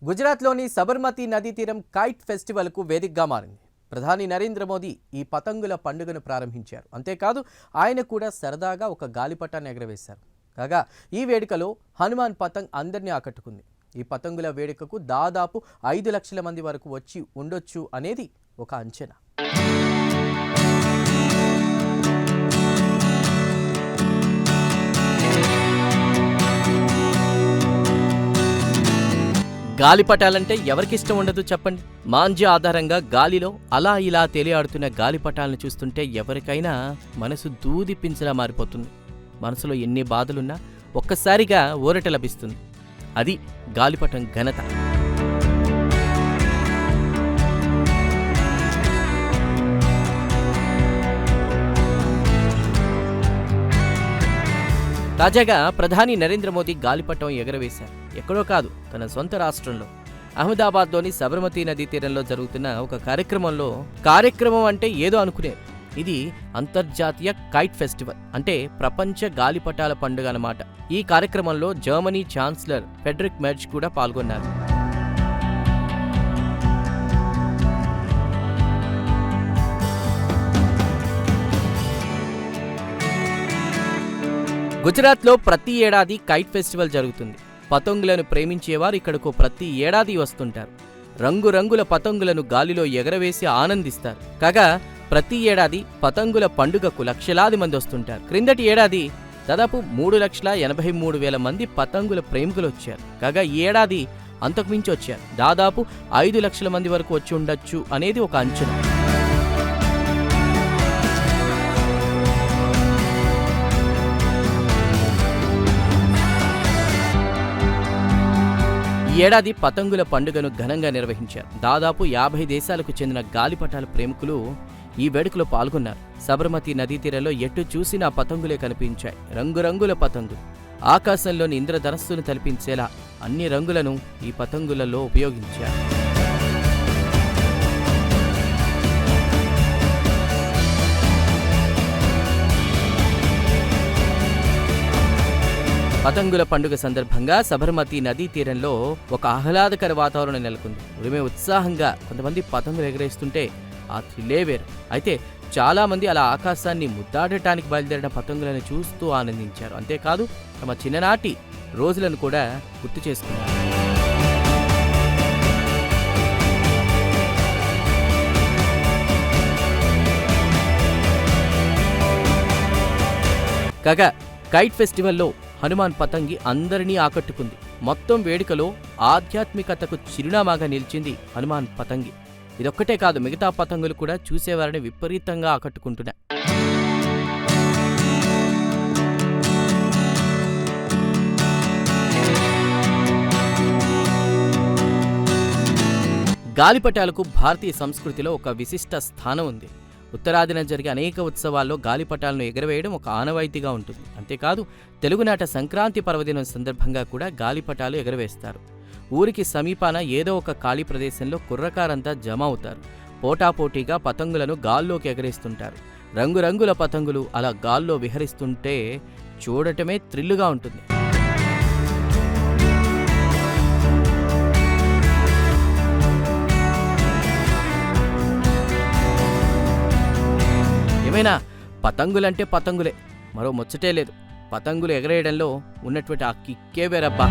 గుజరాత్లోని సబర్మతి నదీ తీరం కైట్ ఫెస్టివల్కు వేదికగా మారింది. ప్రధాని నరేంద్ర మోదీ ఈ పతంగుల పండుగను ప్రారంభించారు. అంతేకాదు ఆయన కూడా సరదాగా ఒక గాలిపటాన్ని ఎగరవేశారు. కాగా ఈ వేడుకలో హనుమాన్ పతంగ్ అందరినీ ఆకట్టుకుంది. ఈ పతంగుల వేడుకకు దాదాపు 5 లక్షల మంది వరకు వచ్చి ఉండొచ్చు అనేది ఒక అంచనా. గాలిపటాలంటే ఎవరికిష్టం ఉండదు చెప్పండి. మాంజీ ఆధారంగా గాలిలో అలా ఇలా తేలియాడుతున్న గాలిపటాలను చూస్తుంటే ఎవరికైనా మనసు దూదిపించలా మారిపోతుంది. మనసులో ఎన్ని బాధలున్నా ఒక్కసారిగా ఊరట లభిస్తుంది. అది గాలిపటం ఘనత. తాజాగా ప్రధాని నరేంద్ర మోదీ గాలిపటం ఎగరవేశారు. ఎక్కడో కాదు, తన సొంత రాష్ట్రంలో అహ్మదాబాద్లోని సబర్మతి నదీ తీరంలో జరుగుతున్న ఒక కార్యక్రమం అంటే ఏదో అనుకునేది. ఇది అంతర్జాతీయ కైట్ ఫెస్టివల్, అంటే ప్రపంచ గాలిపటాల పండుగ అన్నమాట. ఈ కార్యక్రమంలో జర్మనీ ఛాన్సలర్ ఫ్రెడరిక్ మెర్జ్ కూడా పాల్గొన్నారు. గుజరాత్లో ప్రతి ఏడాది కైట్ ఫెస్టివల్ జరుగుతుంది. పతంగులను ప్రేమించేవారు ఇక్కడకు ప్రతి ఏడాది వస్తుంటారు. రంగురంగుల పతంగులను గాలిలో ఎగరవేసి ఆనందిస్తారు. కాగా ప్రతి ఏడాది పతంగుల పండుగకు లక్షలాది మంది వస్తుంటారు. క్రిందటి ఏడాది దాదాపు 3,83,000 మంది పతంగుల ప్రేమికులు వచ్చారు. కాగా ఈ ఏడాది అంతకుమించి వచ్చారు. దాదాపు 5 లక్షల మంది వరకు వచ్చి ఉండొచ్చు అనేది ఒక అంచనా. ఈ ఏడాది పతంగుల పండుగను ఘనంగా నిర్వహించారు. దాదాపు 50 దేశాలకు చెందిన గాలిపటాల ప్రేమికులు ఈ వేడుకలో పాల్గొన్నారు. సబర్మతి నదీ తీరంలో ఎటు చూసినా పతంగులే కనిపించాయి. రంగురంగుల పతంగులు ఆకాశంలోని ఇంద్రధనస్సును తలపించేలా అన్ని రంగులను ఈ పతంగులలో ఉపయోగించారు. పతంగుల పండుగ సందర్భంగా సబర్మతి నదీ తీరంలో ఒక ఆహ్లాదకర వాతావరణం నెలకొంది. ఉరిమే ఉత్సాహంగా కొంతమంది పతంగులు ఎగరేస్తుంటే ఆ థ్రిల్లే వేరు. అయితే చాలా మంది అలా ఆకాశాన్ని ముద్దాడటానికి బయలుదేరిన పతంగులను చూస్తూ ఆనందించారు. అంతేకాదు తమ చిన్ననాటి రోజులను కూడా గుర్తు చేసుకున్నారు. కాగా కైట్ ఫెస్టివల్లో హనుమాన్ పతంగి అందరినీ ఆకట్టుకుంది. మొత్తం వేడుకలో ఆధ్యాత్మికతకు చిరునామాగా నిలిచింది హనుమాన్ పతంగి. ఇదొక్కటే కాదు, మిగతా పతంగులు కూడా చూసేవారిని విపరీతంగా ఆకట్టుకుంటున్నాయి. గాలిపటాలకు భారతీయ సంస్కృతిలో ఒక విశిష్ట స్థానం ఉంది. ఉత్తరాదిన జరిగే అనేక ఉత్సవాల్లో గాలిపటాలను ఎగరవేయడం ఒక ఆనవాయితీగా ఉంటుంది. అంతేకాదు తెలుగునాట సంక్రాంతి పర్వదినం సందర్భంగా కూడా గాలిపటాలు ఎగరవేస్తారు. ఊరికి సమీపాన ఏదో ఒక ఖాళీ ప్రదేశంలో కుర్రకారంతా జమ అవుతారు. పోటాపోటీగా పతంగులను గాల్లోకి ఎగరేస్తుంటారు. రంగురంగుల పతంగులు అలా గాల్లో విహరిస్తుంటే చూడటమే థ్రిల్లుగా ఉంటుంది. ఏమైనా పతంగులంటే పతంగులే, మరో ముచ్చటే లేదు. పతంగులు ఎగరేయడంలో ఉన్నటువంటి ఆ కిక్కే వేరబ్బా.